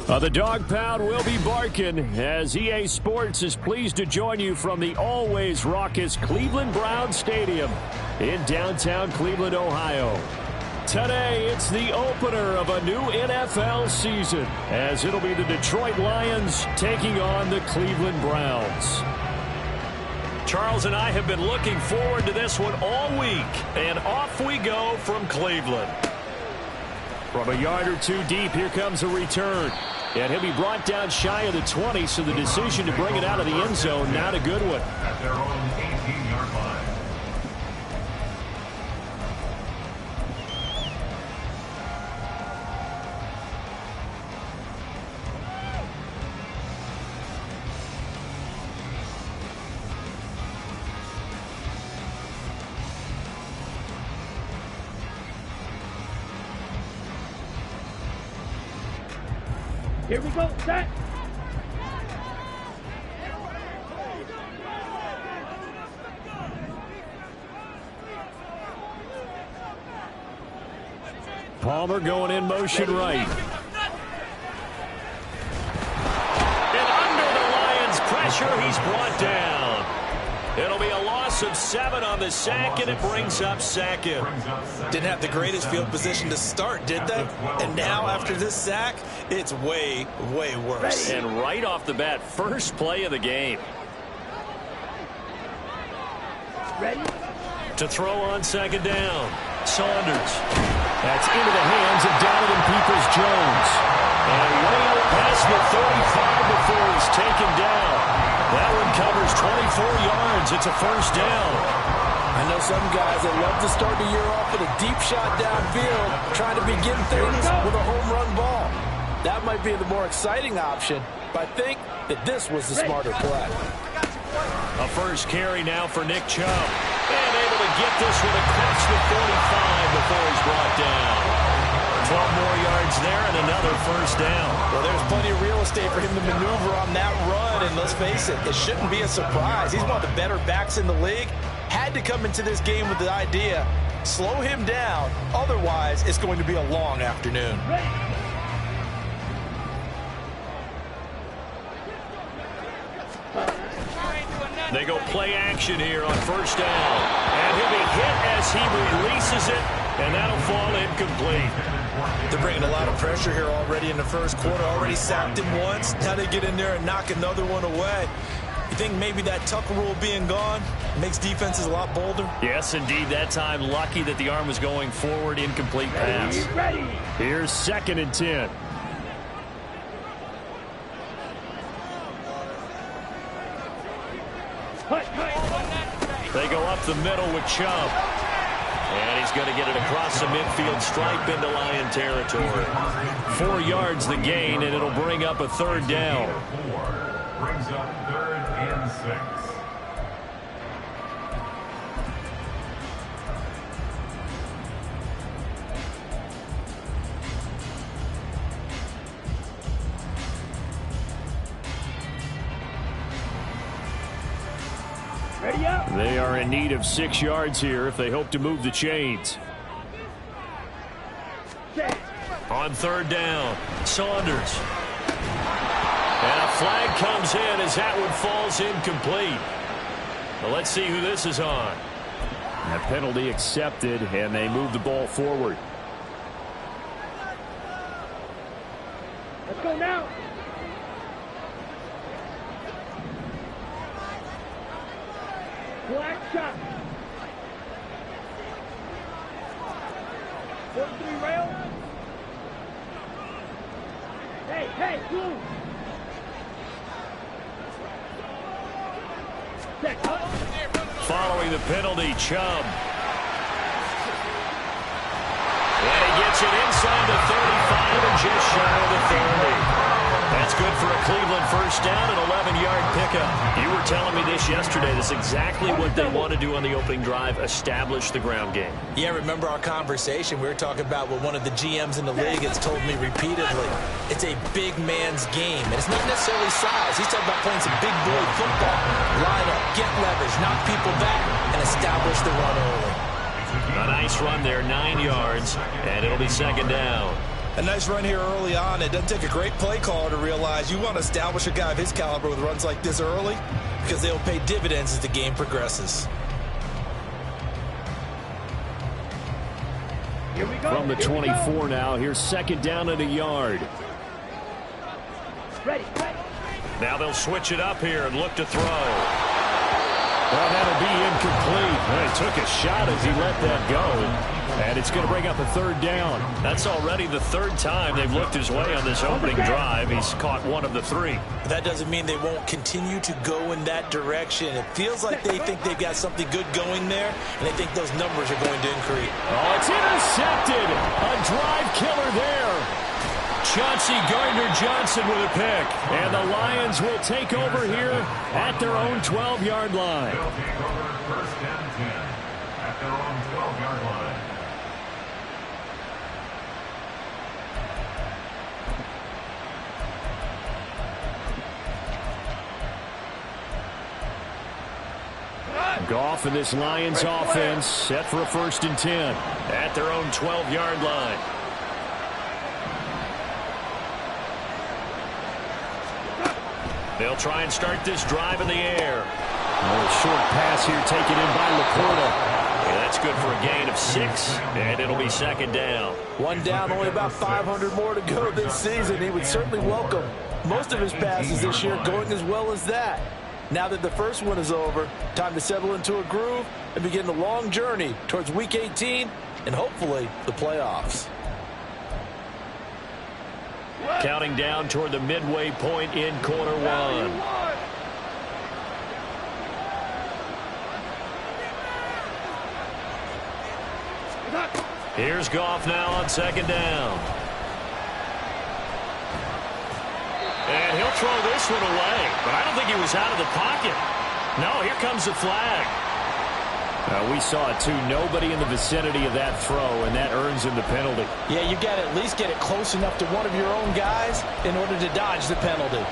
The dog pound will be barking as EA Sports is pleased to join you from the always raucous Cleveland Browns Stadium in downtown Cleveland, Ohio. Today, it's the opener of a new NFL season as it'll be the Detroit Lions taking on the Cleveland Browns. Charles and I have been looking forward to this one all week, and off we go from Cleveland. From a yard or two deep, here comes a return. And he'll be brought down shy of the 20, so the decision to bring it out of the end zone, not a good one. At their own 18-yard line. Here we go, set. Palmer going in motion right. And under the Lions' pressure, he's brought down. It'll be a loss of 7 on the sack, and it brings up second. Didn't have the greatest field position to start, did they? And now, after this sack, it's way, way worse. And right off the bat, first play of the game. Ready? To throw on second down. Saunders. That's into the hands of Donovan Peoples-Jones. And way out past the 35 before he's taken down. That one covers 24 yards. It's a first down. I know some guys that love to start the year off with a deep shot downfield, trying to begin things with a home run ball. That might be the more exciting option, but I think that this was the smarter play. A first carry now for Nick Chubb. And able to get this one across the 45 before he's brought down. 12 more yards there and another first down. Well, there's plenty of real estate for him to maneuver on that run, and let's face it, it shouldn't be a surprise. He's one of the better backs in the league. Had to come into this game with the idea, slow him down, otherwise it's going to be a long afternoon. They go play action here on first down. And he'll be hit as he releases it, and that'll fall incomplete. They're bringing a lot of pressure here already in the first quarter. Already sacked him once. Now they get in there and knock another one away. You think maybe that Tucker rule being gone makes defenses a lot bolder? Yes, indeed. That time, lucky that the arm was going forward. Incomplete pass. Ready. Here's 2nd and 10. They go up the middle with Chubb. And he's going to get it across the midfield stripe into Lion territory. 4 yards the gain, and it'll bring up a third down. Brings up 3rd and 6. Ready up. They are in need of 6 yards here if they hope to move the chains. Set. On third down, Saunders. And a flag comes in as that one falls incomplete. Well, let's see who this is on. A penalty accepted, and they move the ball forward. Let's go now. Black shot. 43 rail. Hey, blue. Set. Following the penalty, Chubb. And he gets it inside the 35 and just shy of the 30. That's good for a Cleveland first down and 11-yard pickup. You were telling me this yesterday. That's exactly what they want to do on the opening drive, establish the ground game. Yeah, remember our conversation? We were talking about what one of the GMs in the league has told me repeatedly. It's a big man's game, and it's not necessarily size. He's talking about playing some big boy football. Line up, get leverage, knock people back, and establish the run early. A nice run there, 9 yards, and it'll be second down. A nice run here early on. It doesn't take a great play caller to realize you want to establish a guy of his caliber with runs like this early because they'll pay dividends as the game progresses. Here we go. From the 24 now, here's second down and a yard. Ready. Now they'll switch it up here and look to throw. Well, that'll be incomplete. He took a shot as he let that go. And it's going to bring up a third down. That's already the third time they've looked his way on this opening drive. He's caught one of the three. That doesn't mean they won't continue to go in that direction. It feels like they think they've got something good going there, and they think those numbers are going to increase. Oh, it's intercepted. A drive killer there. Chauncey Gardner-Johnson with a pick. And the Lions will take over here at their own 12-yard line. They'll take over first and 10 at their own 12-yard line. Goff and this Lions offense set for a first and 10 at their own 12-yard line. They'll try and start this drive in the air. A short pass here taken in by Laporta. And that's good for a gain of 6, and it'll be second down. One down, only about 500 more to go this season. He would certainly welcome most of his passes this year going as well as that. Now that the first one is over, time to settle into a groove and begin the long journey towards Week 18 and hopefully the playoffs. Counting down toward the midway point in quarter one. Here's Goff now on second down. And he'll throw this one away, but I don't think he was out of the pocket. No, here comes the flag. We saw it, too. Nobody in the vicinity of that throw, and that earns him the penalty. Yeah, you got to at least get it close enough to one of your own guys in order to dodge the penalty.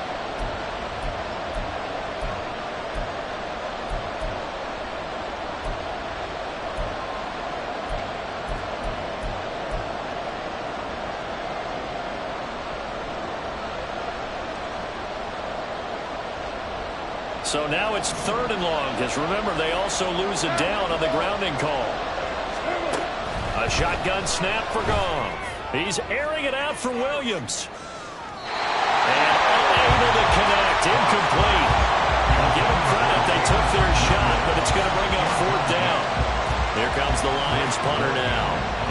So now it's third and long, because remember, they also lose a down on the grounding call. A shotgun snap for Goff. He's airing it out for Williams. And unable to connect. Incomplete. I'll give them credit. They took their shot, but it's going to bring up fourth down. Here comes the Lions punter now,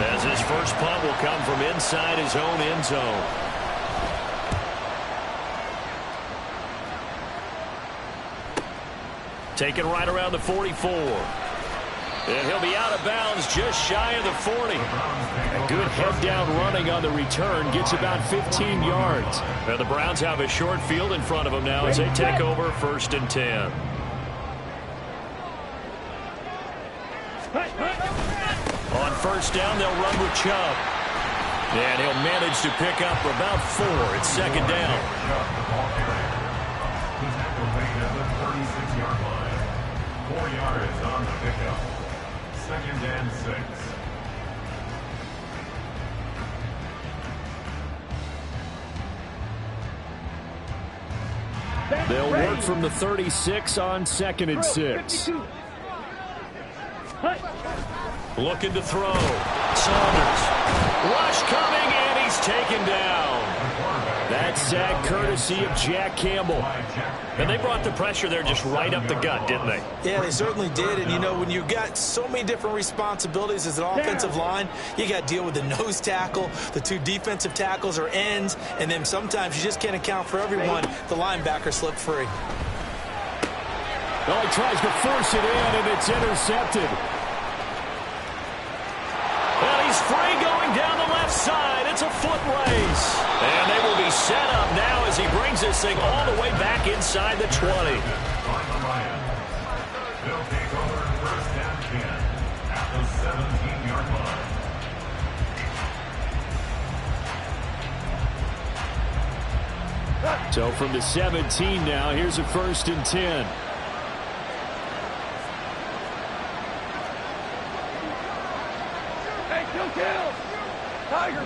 as his first punt will come from inside his own end zone. Taken right around the 44. And he'll be out of bounds just shy of the 40. A good head-down running on the return gets about 15 yards. And the Browns have a short field in front of them now as they take over first and 10. On first down, they'll run with Chubb. And he'll manage to pick up about 4. It's second down. He's activated at the 36-yard line. 4 yards on the pickup. Second and 6. They'll work from the 36 on second and 6. Looking to throw. Saunders. Rush coming, and he's taken down. That sack courtesy of Jack Campbell. And they brought the pressure there just right up the gut, didn't they? Yeah, they certainly did. And, you know, when you've got so many different responsibilities as an offensive line, you got to deal with the nose tackle, the 2 defensive tackles or ends, and then sometimes you just can't account for everyone. The linebacker slipped free. Well, he tries to force it in, and it's intercepted. Well, he's free going down the left side. It's a foot race. And they will be set up now as he brings this thing all the way back inside the 20. On the Lions. They'll take over first and 10 at the 17-yard line. So from the 17 now, here's a first and 10. Hey, kill. Tiger.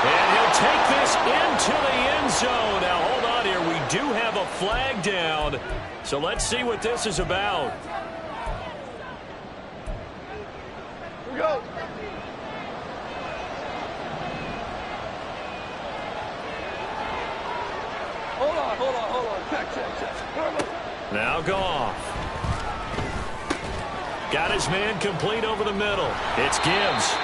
And he'll take this into the end zone. Now, hold on here. We do have a flag down. So let's see what this is about. Here we go. Hold on. Check. Now Goff. Got his man complete over the middle. It's Gibbs.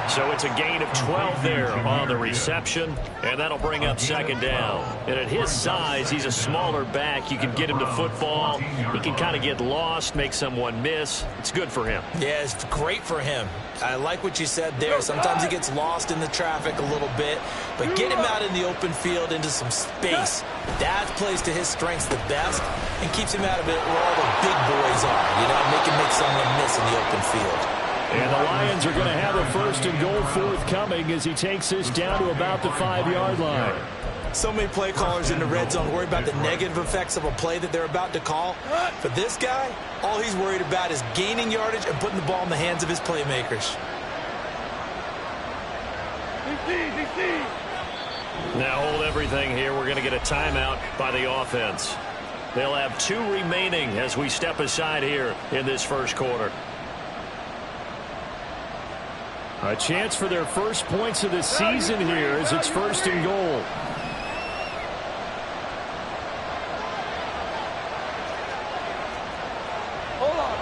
So it's a gain of 12 there on the reception, and that'll bring up second down. And at his size, he's a smaller back. You can get him to football. He can kind of get lost, make someone miss. It's good for him. Yeah, it's great for him. I like what you said there. Sometimes he gets lost in the traffic a little bit, but get him out in the open field into some space. That plays to his strengths the best and keeps him out of it where all the big boys are, you know, make someone miss in the open field. And the Lions are going to have a first and goal forthcoming as he takes this down to about the 5-yard line. So many play callers in the red zone worry about the negative effects of a play that they're about to call. For this guy, all he's worried about is gaining yardage and putting the ball in the hands of his playmakers. Now hold everything here. We're going to get a timeout by the offense. They'll have 2 remaining as we step aside here in this first quarter. A chance for their first points of the season here as it's first and goal. Hold on.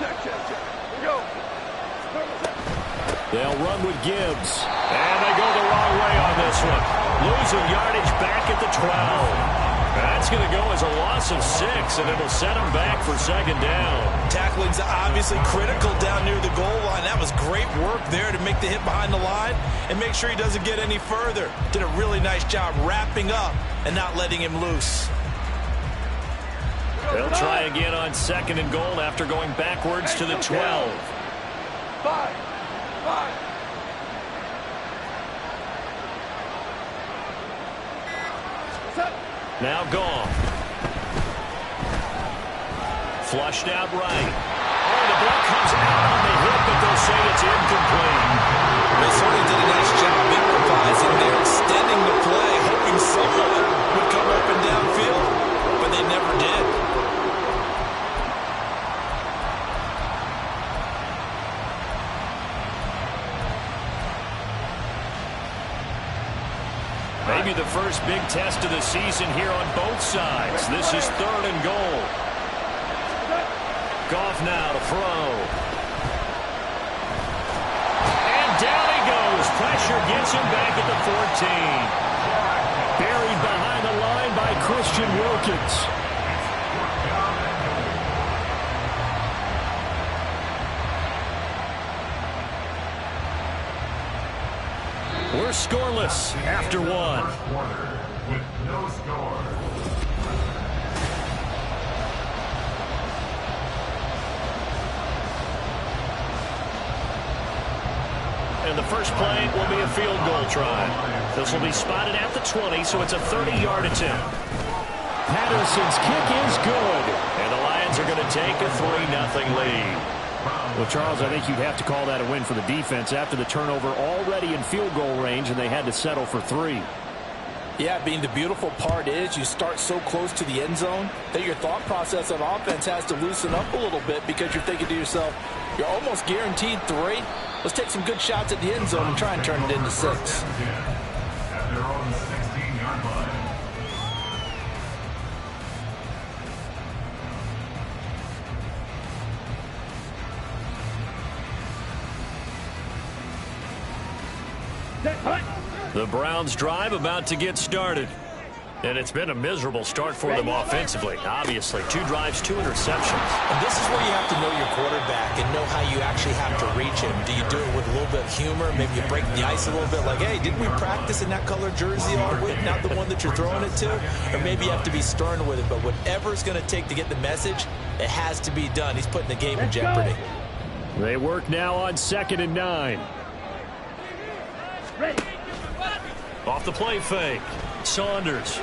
Check. Here we go. They'll run with Gibbs. And they go the wrong way on this one. Losing yardage back at the 12. That's going to go as a loss of 6, and it'll set him back for second down. Tackling's obviously critical down near the goal line. That was great work there to make the hit behind the line and make sure he doesn't get any further. Did a really nice job wrapping up and not letting him loose. They'll try again on second and goal after going backwards to the 12. 5. Now Goff. Flushed out right. Oh, the ball comes out on the hit, but they'll say it's incomplete. They certainly did a nice job improvising there, extending the play, hoping someone would come open downfield, but they never did. Maybe the first big test of the season here on both sides. This is third and goal. Goff now to throw. And down he goes. Pressure gets him back at the 14. Buried behind the line by Christian Wilkins. We're scoreless after 1. Quarter with no score. And the first play will be a field goal try. This will be spotted at the 20, so it's a 30-yard attempt. Patterson's kick is good. And the Lions are going to take a 3-0 lead. Well, Charles, I think you'd have to call that a win for the defense after the turnover already in field goal range, and they had to settle for 3. Yeah, the beautiful part is you start so close to the end zone that your thought process on offense has to loosen up a little bit because you're thinking to yourself, you're almost guaranteed 3. Let's take some good shots at the end zone and try and turn it into 6. At their own 16-yard line. The Browns drive about to get started. And it's been a miserable start for them offensively. Obviously, 2 drives, 2 interceptions. And this is where you have to know your quarterback and know how you actually have to reach him. Do you do it with a little bit of humor? Maybe you break the ice a little bit like, hey, didn't we practice in that color jersey all week? Not the one that you're throwing it to? Or maybe you have to be stern with it. But whatever it's going to take to get the message, it has to be done. He's putting the game in jeopardy. They work now on 2nd and 9. Off the play fake. Saunders.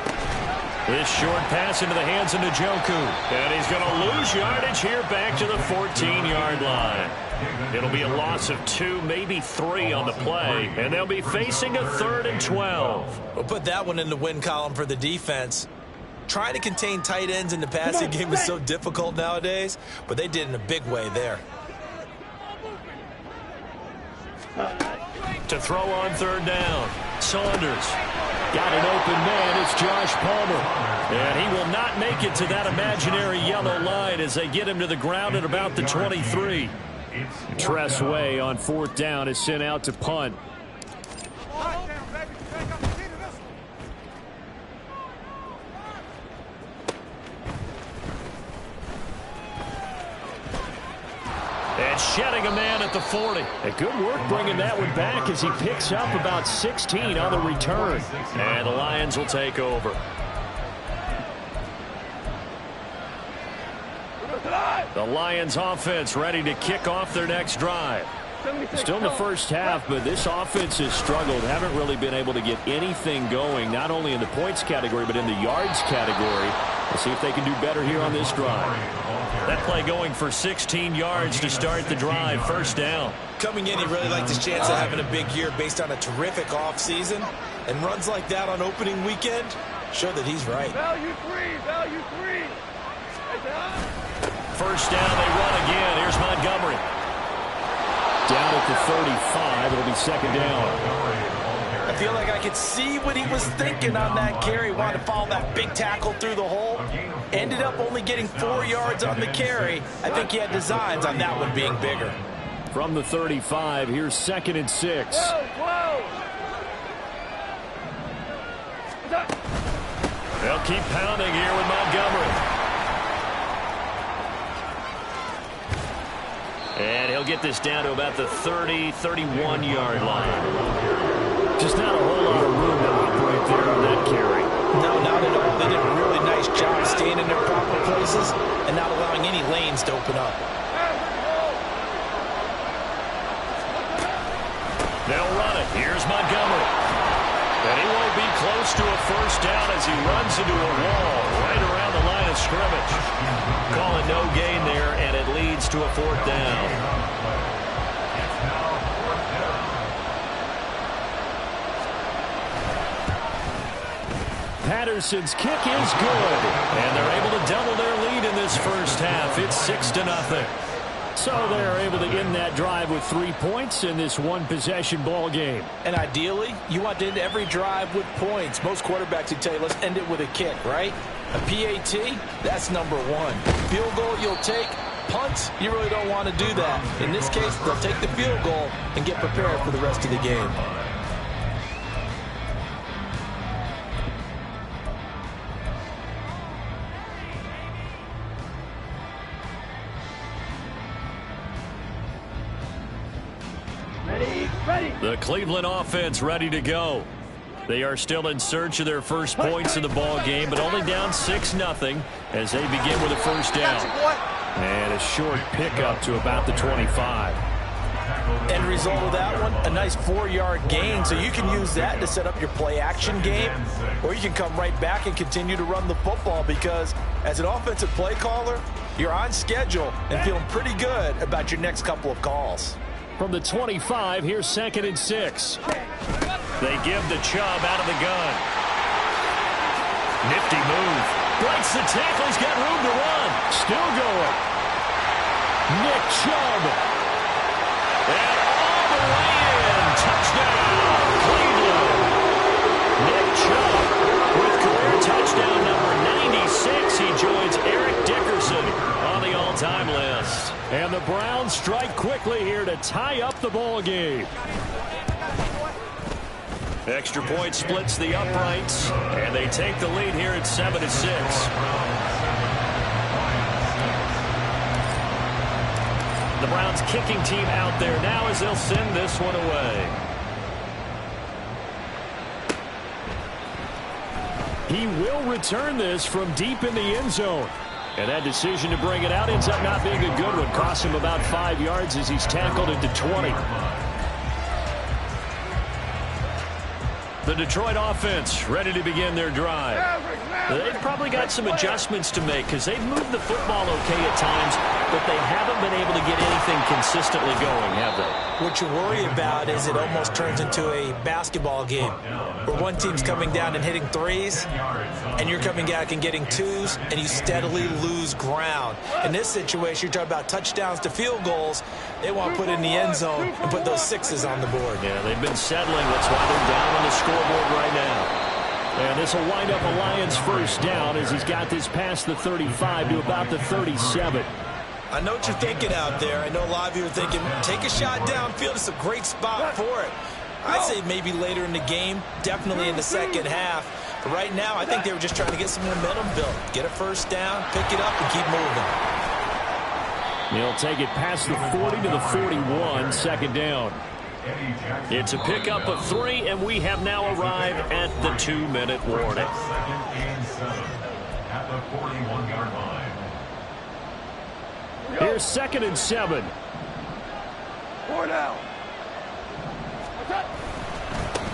This short pass into the hands of Njoku. And he's going to lose yardage here back to the 14-yard line. It'll be a loss of 2, maybe 3 on the play. And they'll be facing a 3rd and 12. We'll put that one in the win column for the defense. Trying to contain tight ends in the passing game is so difficult nowadays, but they did in a big way there. To throw on 3rd down. Saunders. Got an open man. It's Josh Palmer. And he will not make it to that imaginary yellow line as they get him to the ground at about the 23. Tress Way on 4th down is sent out to punt. And shedding a man at the 40. And good work bringing that one back as he picks up about 16 on the return. And the Lions will take over. The Lions offense ready to kick off their next drive. Still in the first half, but this offense has struggled. Haven't really been able to get anything going, not only in the points category, but in the yards category. We'll see if they can do better here on this drive. That play going for 16 yards to start the drive. 1st down. Coming in, he really liked his chance of having a big year based on a terrific offseason. And runs like that on opening weekend show that he's right. Value 3, value 3. 1st down, they run again. Here's Montgomery. Down at the 35, it'll be 2nd down. I feel like I could see what he was thinking on that carry. Wanted to follow that big tackle through the hole. Ended up only getting 4 yards on the carry. I think he had designs on that one being bigger. From the 35, here's 2nd and 6. They'll keep pounding here with Montgomery. And he'll get this down to about the 30, 31-yard line. Just not a whole lot of room to operate there on that carry. No, not at all. They did a really nice job staying in their proper places and not allowing any lanes to open up. They'll run it. Here's Montgomery. And he won't be close to a 1st down as he runs into a wall right around the line of scrimmage. Call it no gain there, and it leads to a 4th down. Patterson's kick is good, and they're able to double their lead in this first half. It's 6-0. So they're able to end that drive with 3 points in this one-possession ball game. And ideally, you want to end every drive with points. Most quarterbacks would tell you, let's end it with a kick, right? A PAT, that's number 1. Field goal you'll take. Punts, you really don't want to do that. In this case, they'll take the field goal and get prepared for the rest of the game. The Cleveland offense ready to go. They are still in search of their first points in the ball game, but only down 6-0 as they begin with a 1st down. And a short pickup to about the 25. End result of that one, a nice 4-yard gain, so you can use that to set up your play-action game, or you can come right back and continue to run the football because as an offensive play caller, you're on schedule and feeling pretty good about your next couple of calls. From the 25, here's 2nd and 6. They give the Chubb out of the gun. Nifty move. Breaks the tackle. He's got room to run. Still going. Nick Chubb. And all the way in. Touchdown, Cleveland. Nick Chubb with career touchdown number 96. He joins Eric Dickerson on the all-time list. And the Browns strike quickly here to tie up the ball game. Extra point splits the uprights, and they take the lead here at 7-6. The Browns kicking team out there now as they'll send this one away. He will return this from deep in the end zone. And that decision to bring it out ends up not being a good one. Costs him about 5 yards as he's tackled into 20. The Detroit offense ready to begin their drive. They've probably got some adjustments to make because they've moved the football okay at times, but they haven't been able to get anything consistently going, have they? What you worry about is it almost turns into a basketball game where one team's coming down and hitting threes, and you're coming back and getting twos, and you steadily lose ground. In this situation, you're talking about touchdowns to field goals. They want to put in the end zone and put those sixes on the board. Yeah, they've been settling. That's why they're down on the scoreboard right now. And this will wind up a Lions first down as he's got this past the 35 to about the 37. I know what you're thinking out there. I know a lot of you are thinking, take a shot downfield. It's a great spot for it. I'd say maybe later in the game, definitely in the second half. But right now, I think they were just trying to get some momentum built. Get a first down, pick it up, and keep moving. He'll take it past the 40 to the 41, second down. It's a pickup of 3, and we have now arrived at the 2-minute warning. Second and 7 at the 41-yard line. Here's 2nd and 7. 4 down.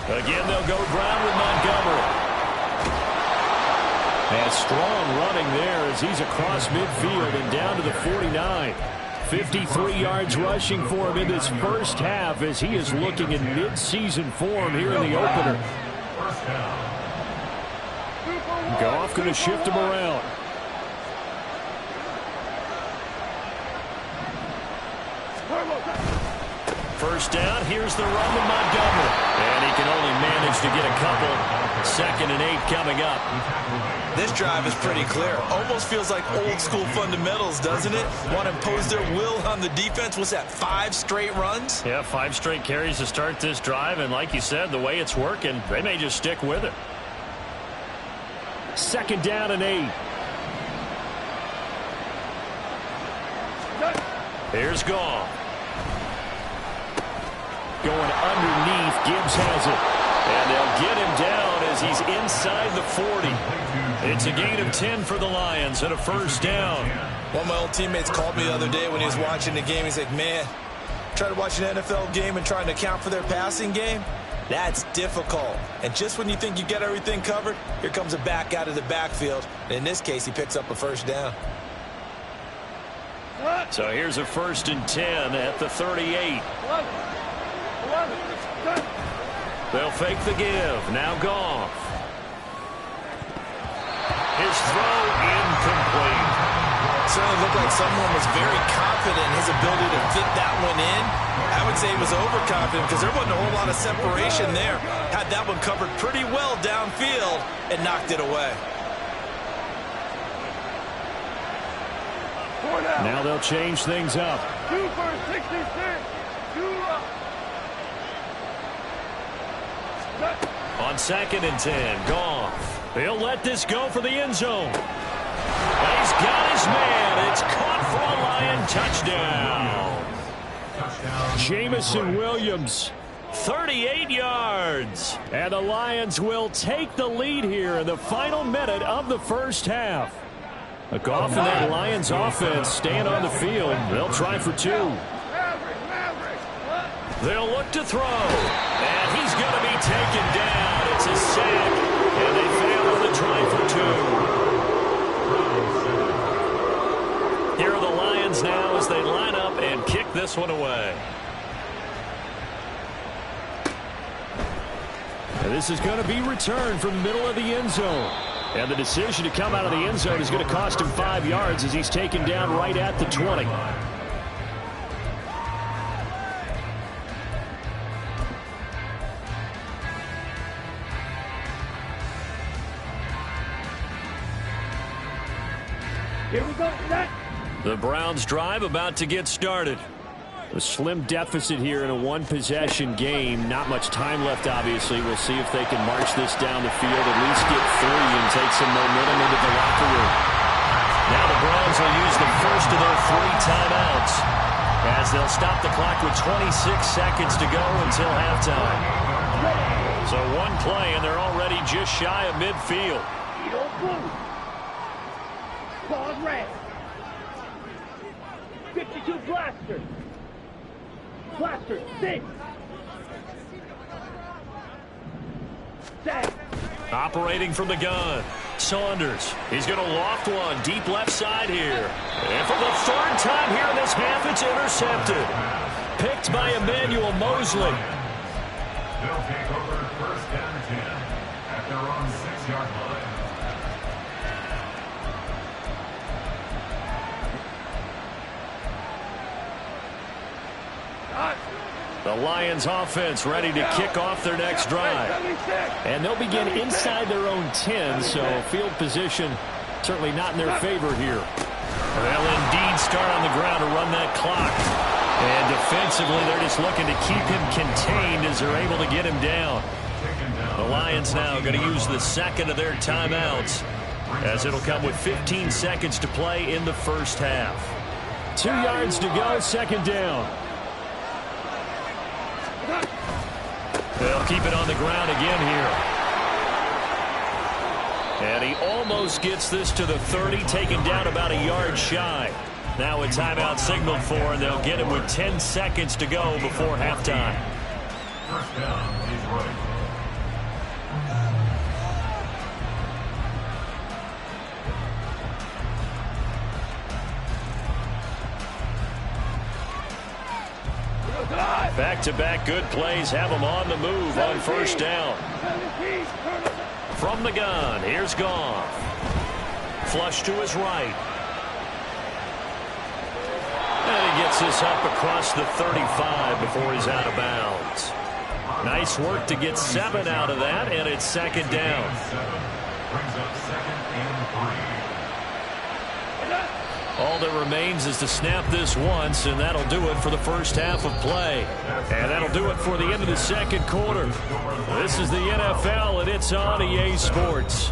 Again, they'll go ground with Montgomery. And strong running there as he's across midfield and down to the 49. 53 yards rushing for him in this first half as he is looking in mid-season form here in the opener. Goff going to shift him around. First down, here's the run with Montgomery. And he can only manage to get a couple. 2nd and 8 coming up. This drive is pretty clear. Almost feels like old school fundamentals, doesn't it? Want to impose their will on the defense. What's that, 5 straight runs? Yeah, 5 straight carries to start this drive. And like you said, the way it's working, they may just stick with it. 2nd down and 8. Here's Goff. Going underneath, Gibbs has it. And they'll get him down as he's inside the 40. It's a gain of 10 for the Lions and a first down. One of my old teammates called me the other day when he was watching the game. He's like, man, trying to watch an NFL game and trying to account for their passing game, that's difficult. And just when you think you get everything covered, here comes a back out of the backfield. And in this case, he picks up a first down. So here's a 1st and 10 at the 38. They'll fake the give. Now Goff. His throw incomplete. Certainly looked like someone was very confident in his ability to fit that one in. I would say he was overconfident because there wasn't a whole lot of separation there. Had that one covered pretty well downfield and knocked it away. Now they'll change things up. 2 for 66. 2 up. On 2nd and 10, Goff. He'll let this go for the end zone. And he's got his man. It's caught for a Lion touchdown. Jamison Williams, 38 yards. And the Lions will take the lead here in the final minute of the first half. Goff and that Lions offense staying on the field. They'll try for 2. They'll look to throw. And he's going to be taken down. It's a sack. And they fail on the try for 2. Here are the Lions now as they line up and kick this one away. And this is going to be returned from the middle of the end zone. And the decision to come out of the end zone is going to cost him 5 yards as he's taken down right at the 20. Here we go. The Browns drive about to get started. A slim deficit here in a one-possession game. Not much time left, obviously. We'll see if they can march this down the field, at least get 3 and take some momentum into the locker room. Now the Browns will use the first of their 3 timeouts as they'll stop the clock with 26 seconds to go until halftime. So one play, and they're already just shy of midfield. Pause red. 52 blaster. Blaster, 6. down. Operating from the gun, Saunders. He's going to loft one deep left side here. And for the third time here in this half, it's intercepted. Picked by Emmanuel Mosley. They'll take over first and 10 at their own 6-yard line. The Lions offense ready to kick off their next drive. And they'll begin inside their own 10, so field position certainly not in their favor here. They'll indeed start on the ground to run that clock. And defensively, they're just looking to keep him contained as they're able to get him down. The Lions now going to use the second of their timeouts, as it'll come with 15 seconds to play in the first half. 2 yards to go, second down. They'll keep it on the ground again here. And he almost gets this to the 30, taken down about a yard shy. Now a timeout signaled for, and they'll get him with 10 seconds to go before halftime. First down, Detroit. Back-to-back good plays have him on the move on first down. From the gun, here's Goff. Flush to his right. And he gets this up across the 35 before he's out of bounds. Nice work to get 7 out of that, and it's second down. Brings up second and 3. All that remains is to snap this once, and that'll do it for the first half of play. And that'll do it for the end of the second quarter. This is the NFL, and it's on EA Sports.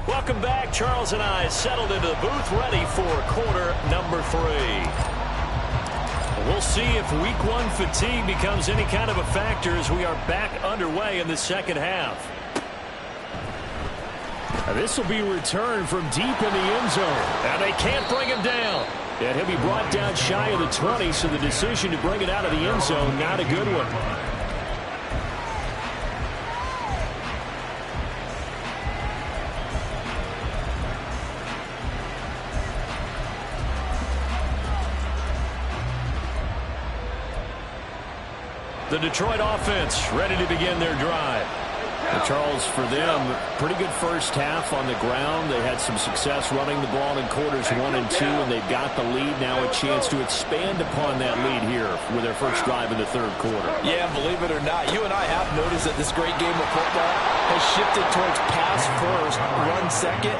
Welcome back. Charles and I settled into the booth, ready for quarter number 3. We'll see if week 1 fatigue becomes any kind of a factor as we are back underway in the second half. This will be returned from deep in the end zone, and they can't bring him down. And he'll be brought down shy of the 20, so the decision to bring it out of the end zone, not a good one. The Detroit offense ready to begin their drive. And Charles, for them, pretty good first half on the ground. They had some success running the ball in quarters 1 and 2, and they've got the lead. Now a chance to expand upon that lead here with their first drive in the third quarter. Yeah, believe it or not, you and I have noticed that this great game of football has shifted towards pass first, run second.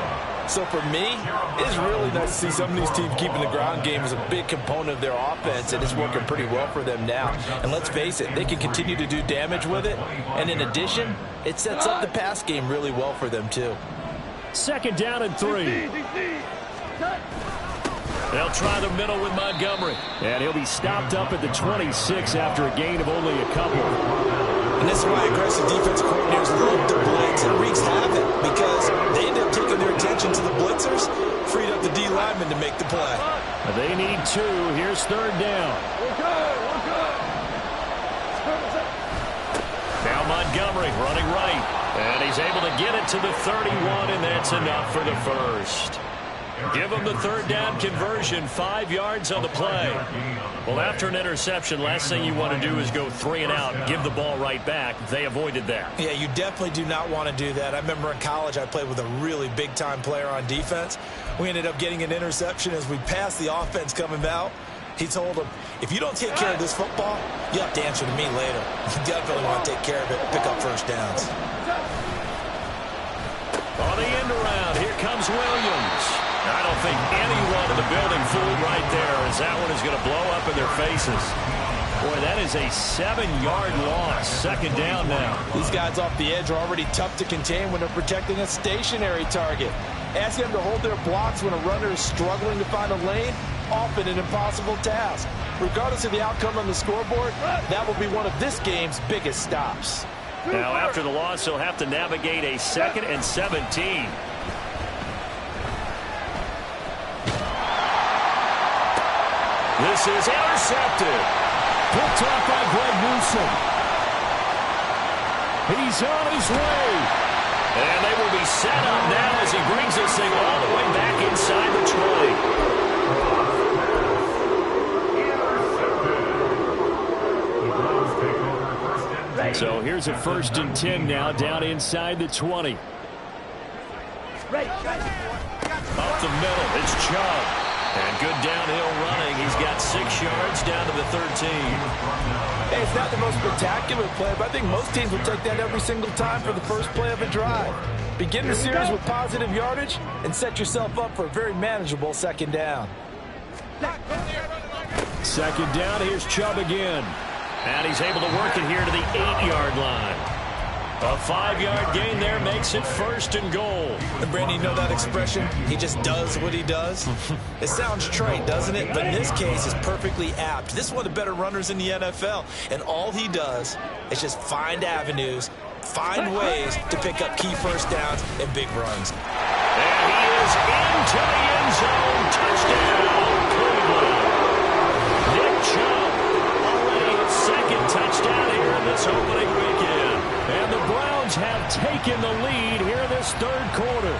So for me, it's really nice to see some of these teams keeping the ground game as a big component of their offense, and it's working pretty well for them now. And let's face it, they can continue to do damage with it. And in addition, it sets up the pass game really well for them too. Second down and 3. They'll try the middle with Montgomery. And he'll be stopped up at the 26 after a gain of only a couple. And this is why aggressive defensive coordinators love to blitz. It wreaks havoc because they end up taking their attention to the blitzers, freed up the D lineman to make the play. They need 2. Here's third down. Now Montgomery running right. And he's able to get it to the 31, and that's enough for the first. Give them the third down conversion, 5 yards on the play. Well, after an interception, last thing you want to do is go 3 and out, give the ball right back. They avoided that. Yeah, you definitely do not want to do that. I remember in college I played with a really big-time player on defense. We ended up getting an interception as we passed the offense coming out. He told him, if you don't take care of this football, you have to answer to me later. You definitely want to take care of it, pick up first downs. On the end around, here comes Williams. I don't think anyone in the building fooled right there, as that one is going to blow up in their faces. Boy, that is a 7-yard loss. Second down now. These guys off the edge are already tough to contain when they're protecting a stationary target. Asking them to hold their blocks when a runner is struggling to find a lane, often an impossible task. Regardless of the outcome on the scoreboard, that will be one of this game's biggest stops. Now, after the loss, he'll have to navigate a 2nd and 17. This is intercepted. Picked off by Greg Newsome. He's on his way. And they will be set up now as he brings this thing all the way back inside the 20. So here's a 1st and 10 now down inside the 20. Up the middle, it's Chubb. And good downhill running. He's got 6 yards down to the 13. Hey, it's not the most spectacular play, but I think most teams will take that every single time for the first play of a drive. Begin the series with positive yardage and set yourself up for a very manageable 2nd down. 2nd down, here's Chubb again. And he's able to work it here to the 8-yard line. A 5-yard gain there makes it 1st and goal. And Brandon, you know that expression? He just does what he does. It sounds trite, doesn't it? But in this case, it's perfectly apt. This is one of the better runners in the NFL. And all he does is just find avenues, find ways to pick up key 1st downs and big runs. And he is into the end zone. Touchdown, Cleveland. Nick Chubb already his 2nd touchdown here in this opening weekend. And the Browns have taken the lead here in this 3rd quarter.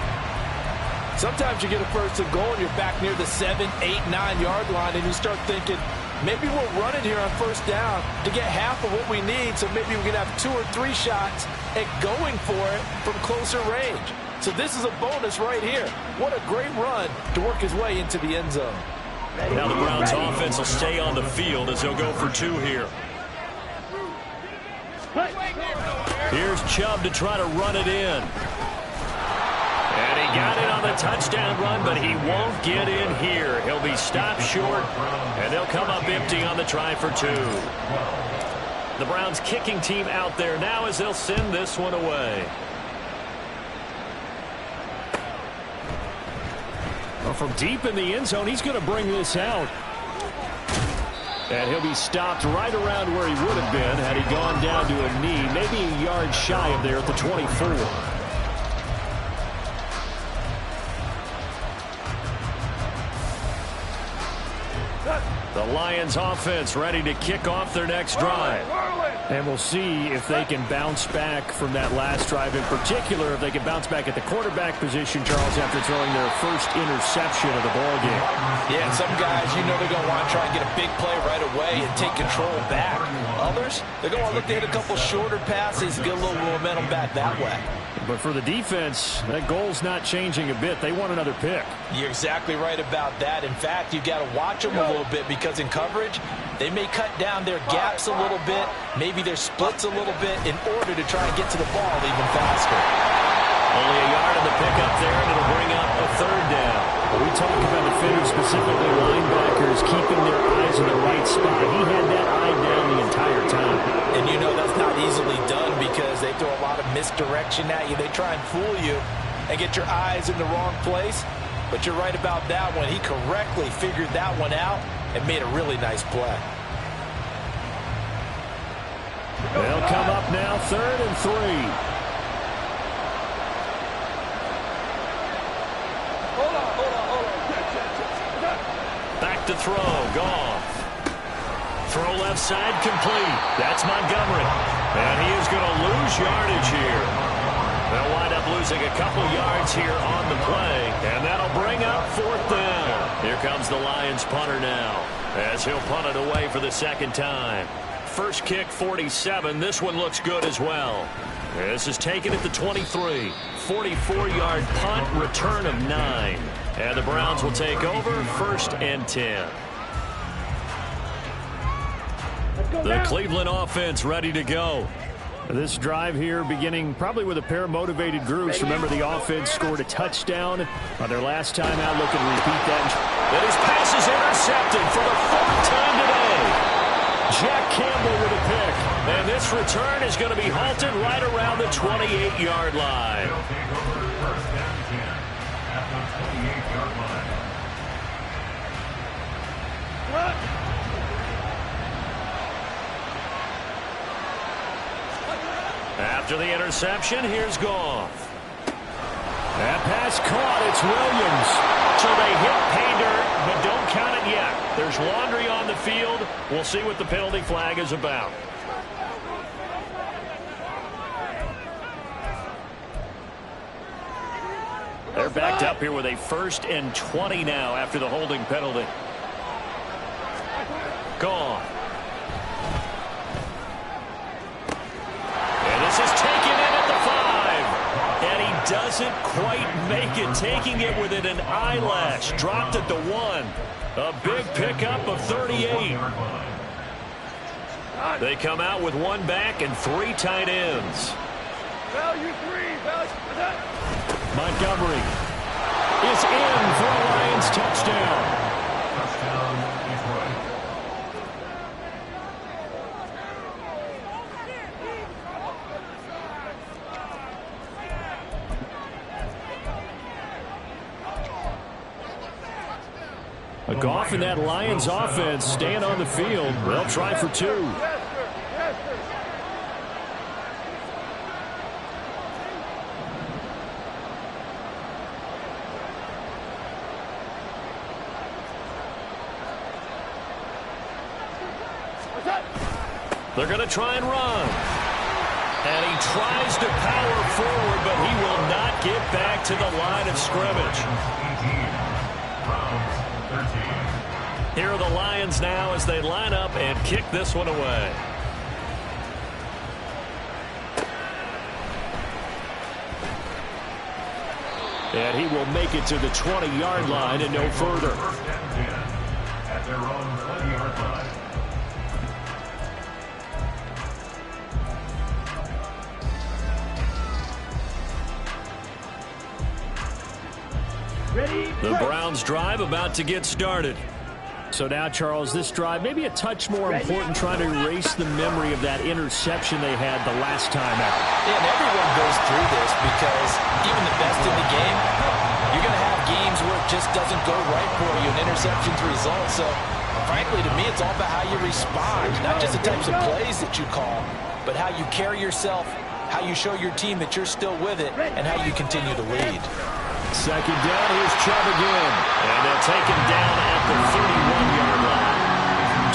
Sometimes you get a 1st and goal and you're back near the 7, 8, 9-yard line and you start thinking, maybe we'll run it here on 1st down to get half of what we need, so maybe we can have 2 or 3 shots at going for it from closer range. So this is a bonus right here. What a great run to work his way into the end zone. Now the Browns offense will stay on the field as they'll go for 2 here. Here's Chubb to try to run it in. And he got it on the touchdown run, but he won't get in here. He'll be stopped short, and they'll come up empty on the try for 2. The Browns kicking team out there now as they'll send this one away. Well, from deep in the end zone, he's going to bring this out. And he'll be stopped right around where he would have been had he gone down to a knee, maybe a yard shy of there at the 24. The Lions offense ready to kick off their next drive. And we'll see if they can bounce back from that last drive, in particular if they can bounce back at the quarterback position, Charles, after throwing their first interception of the ballgame. Yeah, and some guys, you know, they're going to want to try and get a big play right away and take control back. Others, they're going to want to look to hit a couple shorter passes, get a little momentum back that way. But for the defense, that goal's not changing a bit. They want another pick. You're exactly right about that. In fact, you've got to watch them a little bit because in coverage, they may cut down their gaps a little bit, maybe their splits a little bit in order to try and get to the ball even faster. Only a yard on the pickup there, and it'll bring up a 3rd down. When we talk about defenders, specifically linebackers, keeping their eyes in the right spot, he had that eye down the entire time. And you know that's not easily done because they throw a lot of misdirection at you. They try and fool you and get your eyes in the wrong place. But you're right about that one. He correctly figured that one out and made a really nice play. They'll come up now 3rd and 3. Back to throw, Goff. Throw left side complete. That's Montgomery. And he is going to lose yardage here. They'll wind up losing a couple yards here on the play. And that'll bring up 4th down. Here comes the Lions punter now, as he'll punt it away for the 2nd time. First kick, 47. This one looks good as well. This is taken at the 23. 44-yard punt, return of 9. And the Browns will take over 1st and 10. The Cleveland offense ready to go. This drive here beginning probably with a pair of motivated groups. Remember, the offense scored a touchdown on their last time out. Looking to repeat that. And his pass is intercepted for the 4th time today. Jack Campbell with a pick. And this return is going to be halted right around the 28-yard line. After the interception, here's Goff. That pass caught. It's Williams. So they hit pay dirt, but don't count it yet. There's laundry on the field. We'll see what the penalty flag is about. They're backed up here with a 1st and 20 now after the holding penalty. Gone. And this is taken in at the 5. And he doesn't quite make it, taking it within an eyelash. Dropped at the 1. A big pickup of 38. They come out with 1 back and 3 tight ends. Value 3. Montgomery is in for a Lions touchdown. Touchdown, Detroit. Goff and that Lions offense staying on the field. They'll try for 2. Yes, sir. Yes, sir. They're going to try and run. And he tries to power forward, but he will not get back to the line of scrimmage. 18. Browns, 13. Here are the Lions now as they line up and kick this one away. And he will make it to the 20-yard line and no further. 1st and 10 at their own 20-yard line. The Browns drive about to get started. So now, Charles, this drive maybe a touch more important, trying to erase the memory of that interception they had the last time out. Yeah, and everyone goes through this because even the best in the game, you're going to have games where it just doesn't go right for you, and interceptions result. So, frankly, to me, it's all about how you respond, not just the types of plays that you call, but how you carry yourself, how you show your team that you're still with it, and how you continue to lead. 2nd down, here's Chubb again. And they'll take him down at the 31-yard line.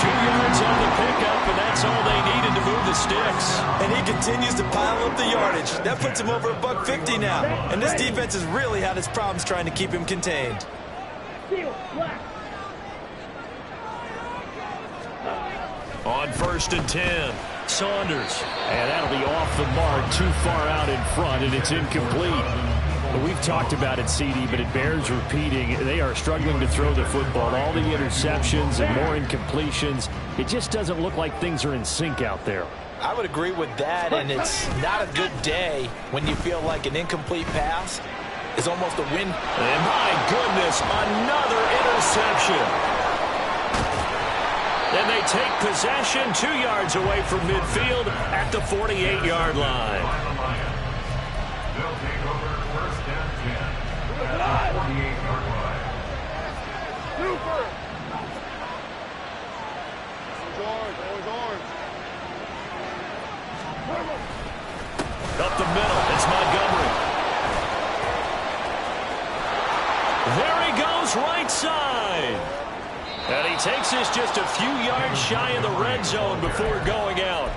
2 yards on the pickup, and that's all they needed to move the sticks. And he continues to pile up the yardage. That puts him over $150 now. And this defense has really had its problems trying to keep him contained. On 1st and 10, Saunders. And that'll be off the mark, too far out in front, and it's incomplete. We've talked about it, CD, but it bears repeating. They are struggling to throw the football. All the interceptions and more incompletions. It just doesn't look like things are in sync out there. I would agree with that, and it's not a good day when you feel like an incomplete pass is almost a win. And my goodness, another interception. And they take possession 2 yards away from midfield at the 48-yard line. They'll take over 1st and 10 at the 48-yard line. Super. Orange, always orange. Up the middle, it's Montgomery. There he goes, right side. And he takes this just a few yards shy of the red zone before going out.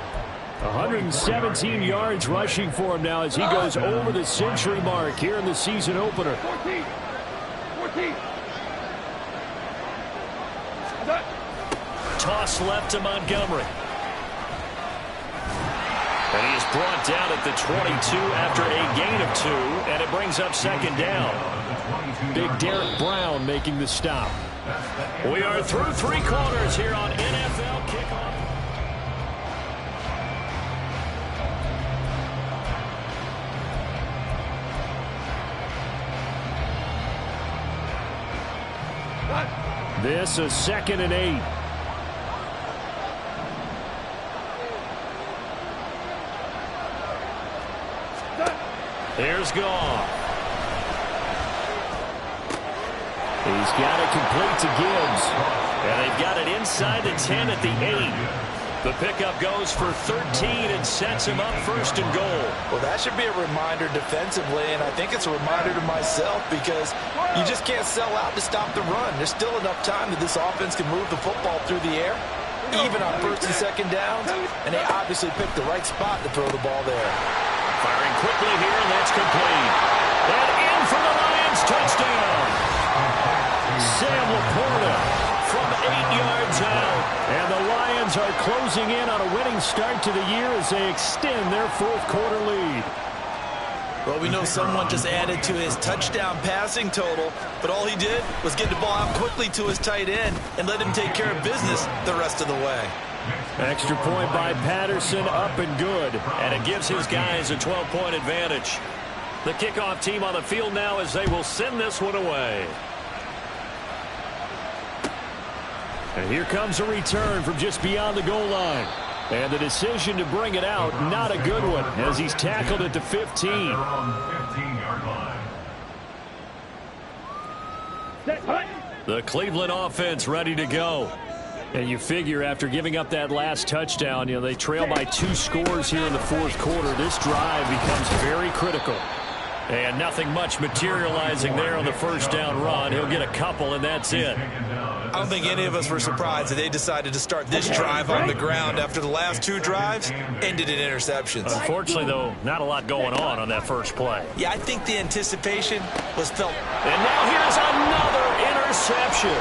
117 yards rushing for him now as he goes over the century mark here in the season opener. 14. Toss left to Montgomery. And he is brought down at the 22 after a gain of 2, and it brings up 2nd down. Big Derek Brown making the stop. We are through 3 quarters here on NFL Kickoff. This is 2nd and 8. Here's Goff. He's got it complete to Gibbs. And they've got it inside the 10 at the 8. The pickup goes for 13 and sets him up first and goal. Well, that should be a reminder defensively, and I think it's a reminder to myself because you just can't sell out to stop the run. There's still enough time that this offense can move the football through the air, even on first and second downs, and they obviously picked the right spot to throw the ball there. Firing quickly here, and that's complete. And in for the Lions, touchdown. Sam Laporta from 8 yards out. And the Lions are closing in on a winning start to the year as they extend their fourth quarter lead. Well, we know someone just added to his touchdown passing total, but all he did was get the ball out quickly to his tight end and let him take care of business the rest of the way. Extra point by Patterson, up and good. And it gives his guys a 12-point advantage. The kickoff team on the field now as they will send this one away. And here comes a return from just beyond the goal line. And the decision to bring it out, not a good one, as he's tackled at the 15. The Cleveland offense ready to go. And you figure after giving up that last touchdown, they trail by 2 scores here in the fourth quarter. This drive becomes very critical. And nothing much materializing there on the first down run. He'll get a couple, and that's it. I don't think any of us were surprised that they decided to start this drive on the ground after the last 2 drives ended in interceptions. Unfortunately, though, not a lot going on that first play. Yeah, I think the anticipation was felt. And now here's another interception.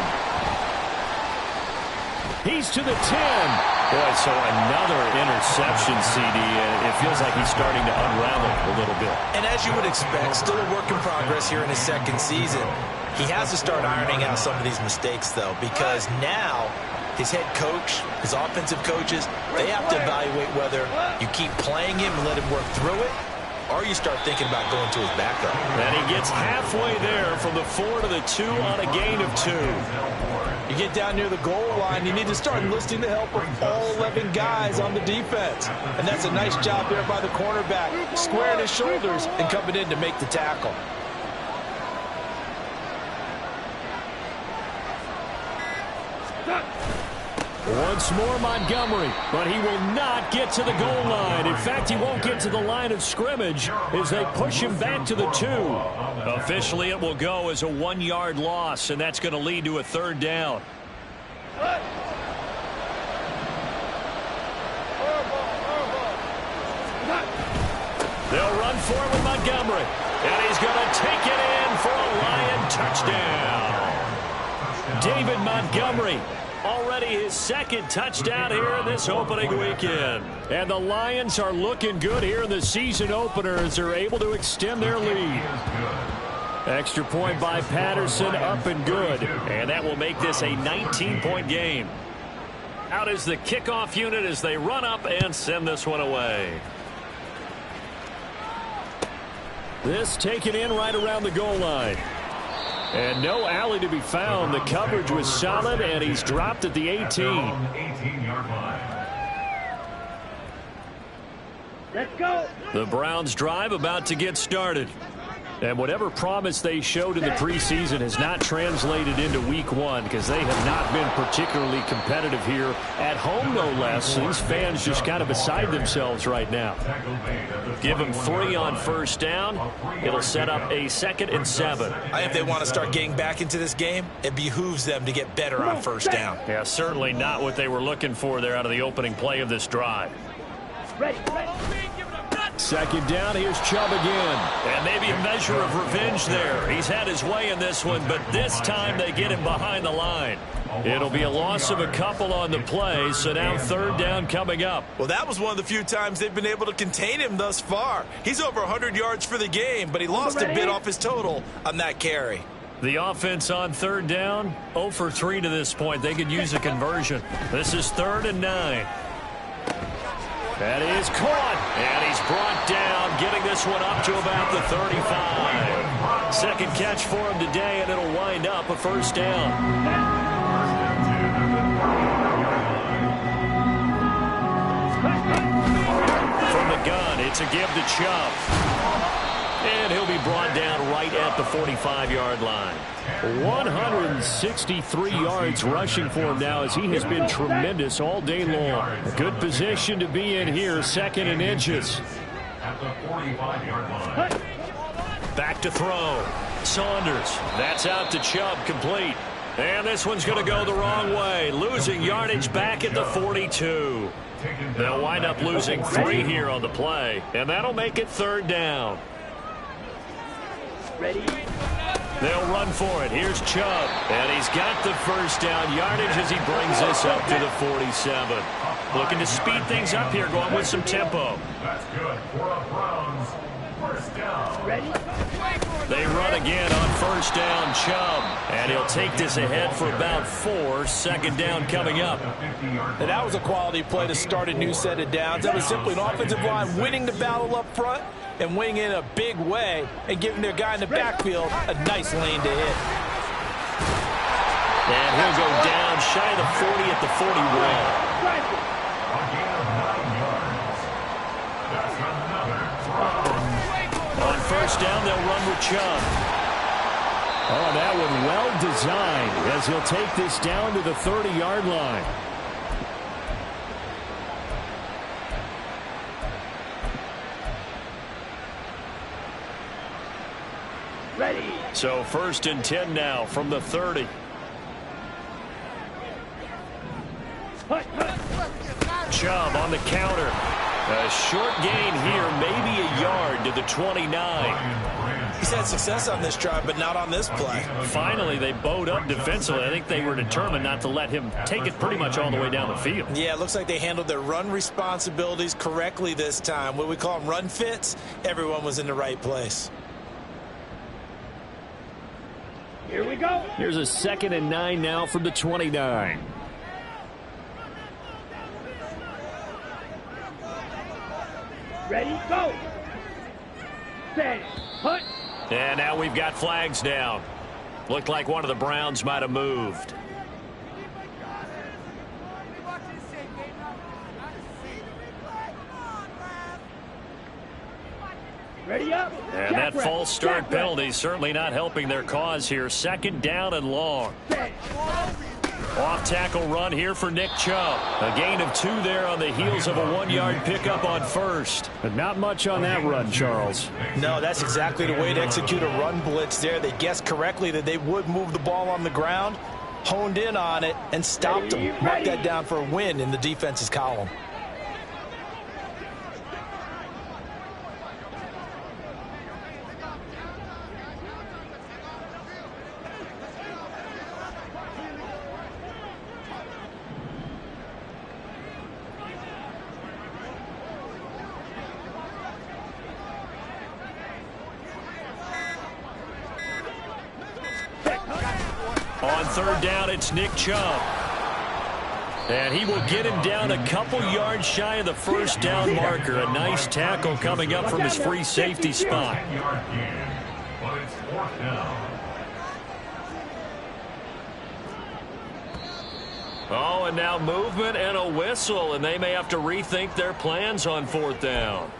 He's to the 10. Boy, so another interception, CD. It feels like he's starting to unravel a little bit. And as you would expect, still a work in progress here in his second season. He has to start ironing out some of these mistakes, though, because now his head coach, his offensive coaches, they have to evaluate whether you keep playing him and let him work through it, or you start thinking about going to his backup. And he gets halfway there from the 4 to the 2 on a gain of 2. You get down near the goal line, you need to start enlisting the help of all 11 guys on the defense. And that's a nice job there by the cornerback, squaring his shoulders and coming in to make the tackle. Once more Montgomery, but he will not get to the goal line. In fact, he won't get to the line of scrimmage as they push him back to the 2. Officially, it will go as a 1-yard loss, and that's going to lead to a third down. They'll run for it with Montgomery, and he's going to take it in for a Lion touchdown. David Montgomery, already his second touchdown here in this opening weekend. And the Lions are looking good here in the season opener as they're able to extend their lead. Extra point by Patterson, up and good. And that will make this a 19-point game. Out is the kickoff unit as they run up and send this one away. This taken in right around the goal line. And no alley to be found. The coverage was solid, and he's dropped at the 18. Let's go. The Browns drive about to get started. And whatever promise they showed in the preseason has not translated into week 1 because they have not been particularly competitive here at home, no less. These fans just kind of beside themselves right now. Give them 3 on first down. It'll set up a 2nd and 7. I think if they want to start getting back into this game, it behooves them to get better on first down. Yeah, certainly not what they were looking for there out of the opening play of this drive. Ready. Second down, here's Chubb again. And maybe a measure of revenge there. He's had his way in this one, but this time they get him behind the line. It'll be a loss of a couple on the play, so now third down coming up. Well, that was one of the few times they've been able to contain him thus far. He's over 100 yards for the game, but he lost a bit off his total on that carry. The offense on third down, 0 for 3 to this point. They could use a conversion. This is 3rd and 9. That is caught, and he's brought down, getting this one up to about the 35. Second catch for him today, and it'll wind up a first down. From the gun, it's a give to Chubb. And he'll be brought down right at the 45-yard line. 163 yards rushing for him now as he has been tremendous all day long. A good position to be in here, 2nd and inches. At the 45-yard line. Back to throw. Saunders. That's out to Chubb, complete. And this one's going to go the wrong way. Losing yardage back at the 42. They'll wind up losing 3 here on the play. And that'll make it 3rd down. Ready? They'll run for it. Here's Chubb. And he's got the 1st down yardage as he brings this up to the 47. Looking to speed things up here, going with some tempo. That's good for a Browns 1st down. Ready? They run again on 1st down, Chubb. And he'll take this ahead for about 4. 2nd down coming up. And that was a quality play to start a new set of downs. That was simply an offensive line winning the battle up front and winning in a big way and giving their guy in the backfield a nice lane to hit. And he'll go down shy of the 40 at the 41. A gain of 9 yards. That's another Browns. On 1st down, they'll run with Chubb. Oh, that one well designed as he'll take this down to the 30-yard line. Ready? So 1st and 10 now from the 30. Chubb on the counter. A short gain here, maybe a yard to the 29. He's had success on this drive, but not on this play. Finally, they bowed up defensively. I think they were determined not to let him take it pretty much all the way down the field. Yeah, it looks like they handled their run responsibilities correctly this time. What we call them run fits, everyone was in the right place. Here we go. Here's a 2nd and 9 now from the 29. Ready? Go. Set. Put. And now we've got flags down. Looked like one of the Browns might have moved. Ready up. And that false start penalty certainly not helping their cause here. 2nd down and long. Set. Off tackle run here for Nick Chubb. A gain of 2 there on the heels of a 1-yard pickup on 1st. But not much on that run, Charles. No, that's exactly the way to execute a run blitz there. They guessed correctly that they would move the ball on the ground, honed in on it, and stopped them. Marked that down for a win in the defense's column. On 3rd down, it's Nick Chubb. And he will get him down a couple yards shy of the 1st down marker. A nice tackle coming up from his free safety spot. 10-yard gain, but it's 4th down. Oh, and now movement and a whistle, and they may have to rethink their plans on 4th down.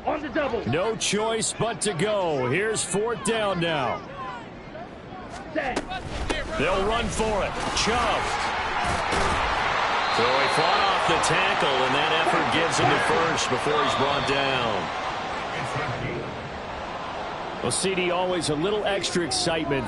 On the double. No choice but to go. Here's 4th down now. Set. They'll run for it. Chubb. So he fought off the tackle, and that effort gives him the 1st before he's brought down. Well, CD, always a little extra excitement